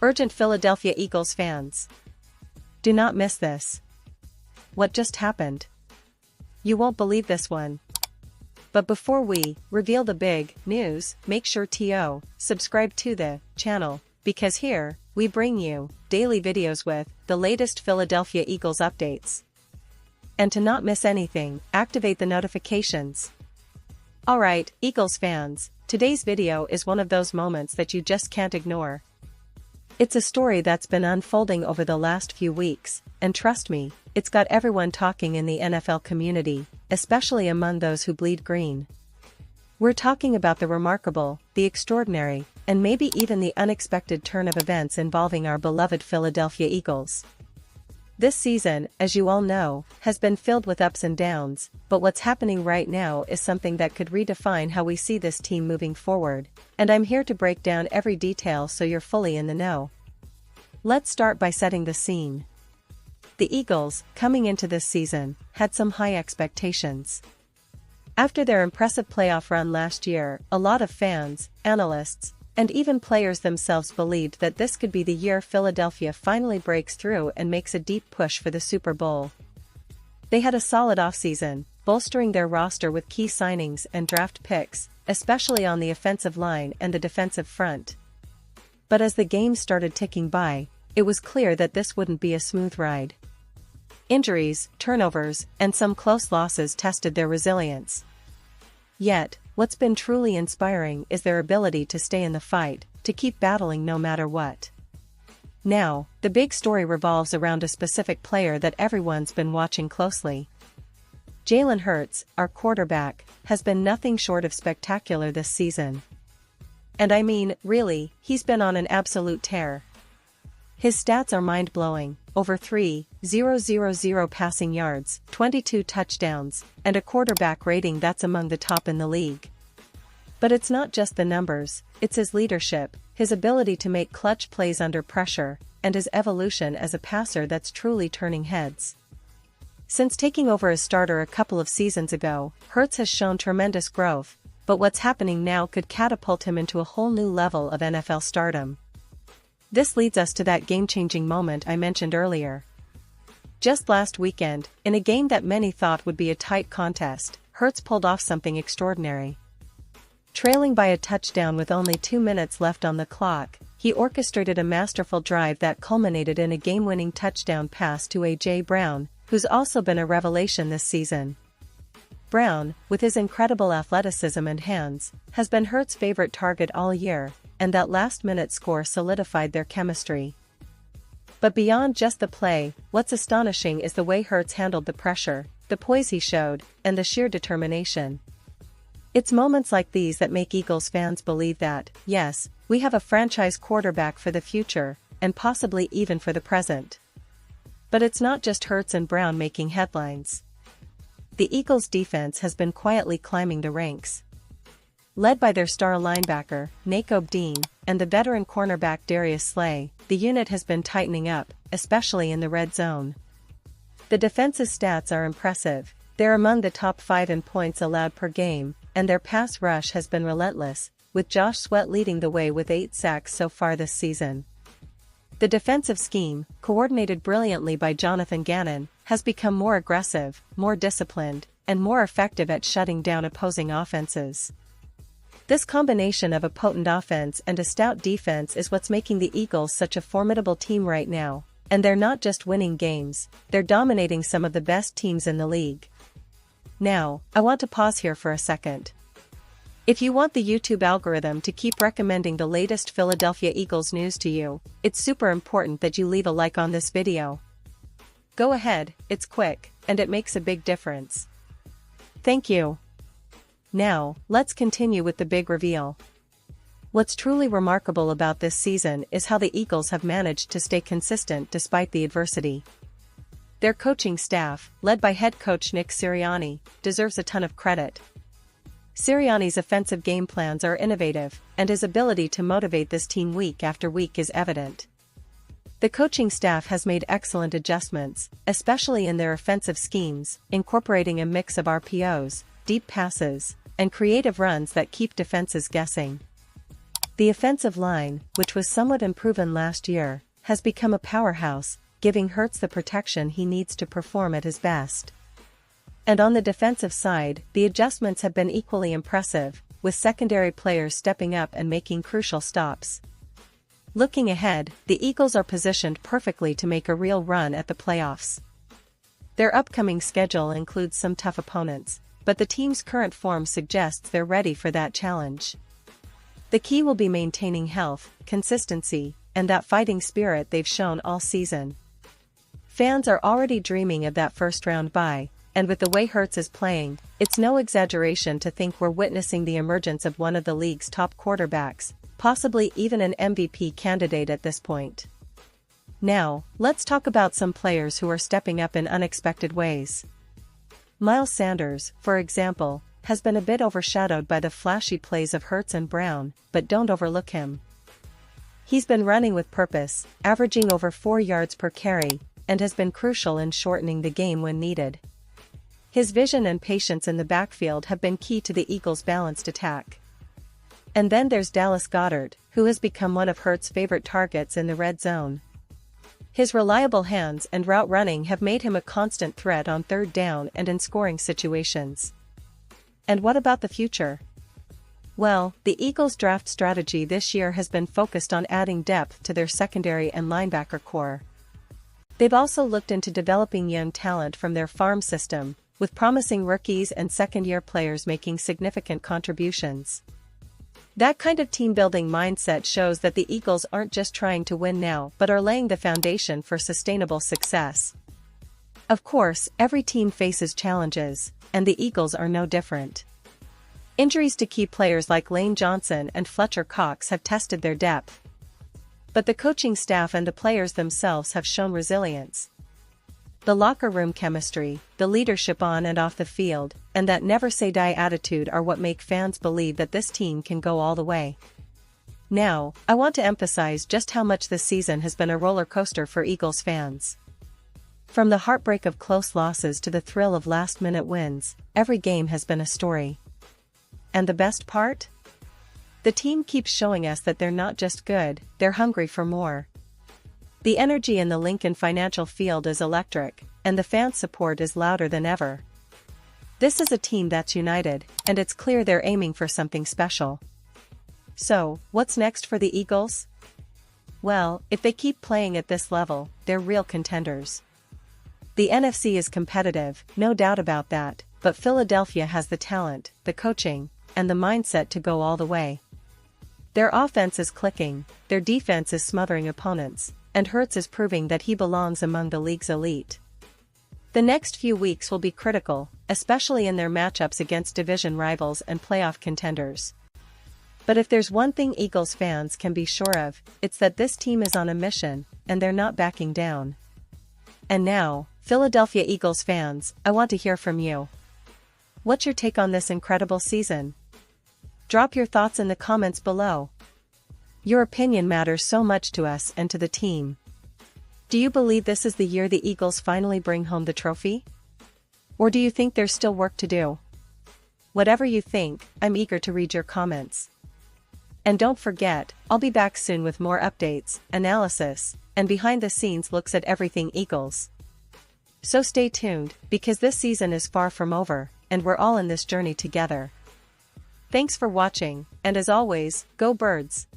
Urgent Philadelphia Eagles fans. Do not miss this. What just happened? You won't believe this one. But before we reveal the big news, make sure to subscribe to the channel, because here, we bring you daily videos with the latest Philadelphia Eagles updates. And to not miss anything, activate the notifications. Alright, Eagles fans, today's video is one of those moments that you just can't ignore. It's a story that's been unfolding over the last few weeks, and trust me, it's got everyone talking in the NFL community, especially among those who bleed green. We're talking about the remarkable, the extraordinary, and maybe even the unexpected turn of events involving our beloved Philadelphia Eagles. This season, as you all know, has been filled with ups and downs, but what's happening right now is something that could redefine how we see this team moving forward, and I'm here to break down every detail so you're fully in the know. Let's start by setting the scene. The Eagles, coming into this season, had some high expectations. After their impressive playoff run last year, a lot of fans, analysts, and even players themselves believed that this could be the year Philadelphia finally breaks through and makes a deep push for the Super Bowl. They had a solid offseason, bolstering their roster with key signings and draft picks, especially on the offensive line and the defensive front. But as the games started ticking by, it was clear that this wouldn't be a smooth ride. Injuries, turnovers, and some close losses tested their resilience. Yet, what's been truly inspiring is their ability to stay in the fight, to keep battling no matter what. Now, the big story revolves around a specific player that everyone's been watching closely. Jalen Hurts, our quarterback, has been nothing short of spectacular this season. And I mean, really, he's been on an absolute tear. His stats are mind-blowing: over 3,000 passing yards, 22 touchdowns, and a quarterback rating that's among the top in the league. But it's not just the numbers, it's his leadership, his ability to make clutch plays under pressure, and his evolution as a passer that's truly turning heads. Since taking over as starter a couple of seasons ago, Hurts has shown tremendous growth, but what's happening now could catapult him into a whole new level of NFL stardom. This leads us to that game-changing moment I mentioned earlier. Just last weekend, in a game that many thought would be a tight contest, Hurts pulled off something extraordinary. Trailing by a touchdown with only 2 minutes left on the clock, he orchestrated a masterful drive that culminated in a game-winning touchdown pass to A.J. Brown, who's also been a revelation this season. Brown, with his incredible athleticism and hands, has been Hurts' favorite target all year, and that last-minute score solidified their chemistry. But beyond just the play, what's astonishing is the way Hurts handled the pressure, the poise he showed, and the sheer determination. It's moments like these that make Eagles fans believe that, yes, we have a franchise quarterback for the future, and possibly even for the present. But it's not just Hurts and Brown making headlines. The Eagles' defense has been quietly climbing the ranks. Led by their star linebacker, Nakobe Dean, and the veteran cornerback Darius Slay, the unit has been tightening up, especially in the red zone. The defensive stats are impressive. They're among the top 5 in points allowed per game, and their pass rush has been relentless, with Josh Sweat leading the way with 8 sacks so far this season. The defensive scheme, coordinated brilliantly by Jonathan Gannon, has become more aggressive, more disciplined, and more effective at shutting down opposing offenses. This combination of a potent offense and a stout defense is what's making the Eagles such a formidable team right now, and they're not just winning games, they're dominating some of the best teams in the league. Now, I want to pause here for a second. If you want the YouTube algorithm to keep recommending the latest Philadelphia Eagles news to you, it's super important that you leave a like on this video. Go ahead, it's quick, and it makes a big difference. Thank you. Now, let's continue with the big reveal. What's truly remarkable about this season is how the Eagles have managed to stay consistent despite the adversity. Their coaching staff, led by head coach Nick Sirianni, deserves a ton of credit. Sirianni's offensive game plans are innovative, and his ability to motivate this team week after week is evident. The coaching staff has made excellent adjustments, especially in their offensive schemes, incorporating a mix of RPOs, deep passes, and creative runs that keep defenses guessing. The offensive line, which was somewhat unproven last year, has become a powerhouse, giving Hurts the protection he needs to perform at his best. And on the defensive side, the adjustments have been equally impressive, with secondary players stepping up and making crucial stops. Looking ahead, the Eagles are positioned perfectly to make a real run at the playoffs. Their upcoming schedule includes some tough opponents, but the team's current form suggests they're ready for that challenge. The key will be maintaining health, consistency, and that fighting spirit they've shown all season. Fans are already dreaming of that first-round bye, and with the way Hurts is playing, it's no exaggeration to think we're witnessing the emergence of one of the league's top quarterbacks, possibly even an MVP candidate at this point. Now, let's talk about some players who are stepping up in unexpected ways. Miles Sanders, for example, has been a bit overshadowed by the flashy plays of Hurts and Brown, but don't overlook him. He's been running with purpose, averaging over 4 yards per carry, and has been crucial in shortening the game when needed. His vision and patience in the backfield have been key to the Eagles' balanced attack. And then there's Dallas Goedert, who has become one of Hurts' favorite targets in the red zone. His reliable hands and route running have made him a constant threat on third down and in scoring situations. And what about the future? Well, the Eagles' draft strategy this year has been focused on adding depth to their secondary and linebacker core. They've also looked into developing young talent from their farm system, with promising rookies and second-year players making significant contributions. That kind of team-building mindset shows that the Eagles aren't just trying to win now but are laying the foundation for sustainable success. Of course, every team faces challenges, and the Eagles are no different. Injuries to key players like Lane Johnson and Fletcher Cox have tested their depth. But the coaching staff and the players themselves have shown resilience. The locker room chemistry, the leadership on and off the field, and that never-say-die attitude are what make fans believe that this team can go all the way. Now, I want to emphasize just how much this season has been a roller coaster for Eagles fans. From the heartbreak of close losses to the thrill of last-minute wins, every game has been a story. And the best part? The team keeps showing us that they're not just good, they're hungry for more. The energy in the Lincoln Financial Field is electric, and the fan support is louder than ever. This is a team that's united, and it's clear they're aiming for something special. So, what's next for the Eagles? Well, if they keep playing at this level, they're real contenders. The NFC is competitive, no doubt about that, but Philadelphia has the talent, the coaching, and the mindset to go all the way. Their offense is clicking, their defense is smothering opponents, and Hurts is proving that he belongs among the league's elite. The next few weeks will be critical, especially in their matchups against division rivals and playoff contenders. But if there's one thing Eagles fans can be sure of, it's that this team is on a mission, and they're not backing down. And now, Philadelphia Eagles fans, I want to hear from you. What's your take on this incredible season? Drop your thoughts in the comments below. Your opinion matters so much to us and to the team. Do you believe this is the year the Eagles finally bring home the trophy? Or do you think there's still work to do? Whatever you think, I'm eager to read your comments. And don't forget, I'll be back soon with more updates, analysis, and behind-the-scenes looks at everything Eagles. So stay tuned, because this season is far from over, and we're all in this journey together. Thanks for watching, and as always, go Birds!